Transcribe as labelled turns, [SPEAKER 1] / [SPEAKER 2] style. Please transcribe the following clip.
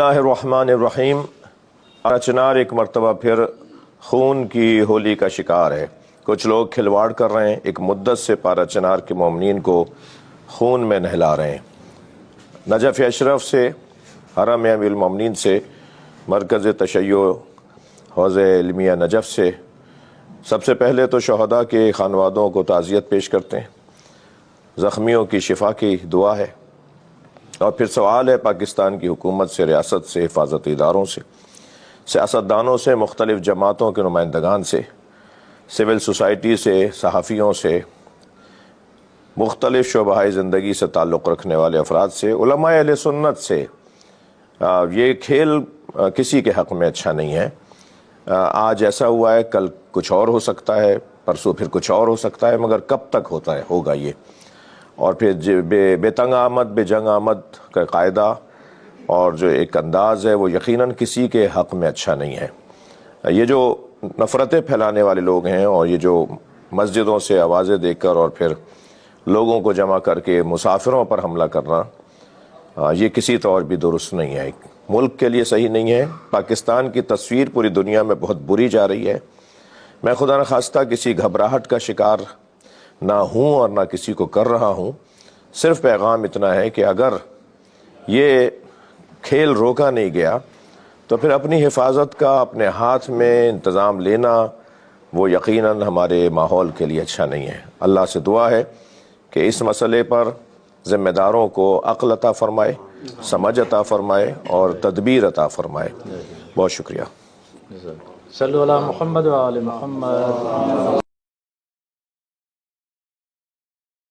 [SPEAKER 1] اللہ الرحمن الرحیم۔ چنار ایک مرتبہ پھر خون کی ہولی کا شکار ہے۔ کچھ لوگ کھلواڑ کر رہے ہیں، ایک مدت سے پارا چنار کے مومنین کو خون میں نہلا رہے ہیں۔ نجف اشرف سے، حرم امیر المومنین سے، مرکز تشیع حوزہ علمیہ نجف سے سب سے پہلے تو شہداء کے خانوادوں کو تعزیت پیش کرتے ہیں، زخمیوں کی شفا کی دعا ہے، اور پھر سوال ہے پاکستان کی حکومت سے، ریاست سے، حفاظتی اداروں سے، سیاستدانوں سے، مختلف جماعتوں کے نمائندگان سے، سول سوسائٹی سے، صحافیوں سے، مختلف شعبہ زندگی سے تعلق رکھنے والے افراد سے، علماء اہل سنت سے۔ یہ کھیل کسی کے حق میں اچھا نہیں ہے۔ آج ایسا ہوا ہے، کل کچھ اور ہو سکتا ہے، پرسوں پھر کچھ اور ہو سکتا ہے، مگر کب تک ہوگا یہ؟ اور پھر بے تنگ آمد بے جنگ آمد کا قاعدہ اور جو ایک انداز ہے وہ یقیناً کسی کے حق میں اچھا نہیں ہے۔ یہ جو نفرتیں پھیلانے والے لوگ ہیں اور یہ جو مسجدوں سے آوازیں دے کر اور پھر لوگوں کو جمع کر کے مسافروں پر حملہ کرنا، یہ کسی طور بھی درست نہیں ہے، ملک کے لیے صحیح نہیں ہے۔ پاکستان کی تصویر پوری دنیا میں بہت بری جا رہی ہے۔ میں خدا نخواستہ کسی گھبراہٹ کا شکار نہ ہوں اور نہ کسی کو کر رہا ہوں، صرف پیغام اتنا ہے کہ اگر یہ کھیل روکا نہیں گیا تو پھر اپنی حفاظت کا اپنے ہاتھ میں انتظام لینا وہ یقیناً ہمارے ماحول کے لیے اچھا نہیں ہے۔ اللہ سے دعا ہے کہ اس مسئلے پر ذمہ داروں کو عقل عطا فرمائے، سمجھ عطا فرمائے اور تدبیر عطا فرمائے۔ بہت شکریہ۔
[SPEAKER 2] صلو علی محمد و آل محمد۔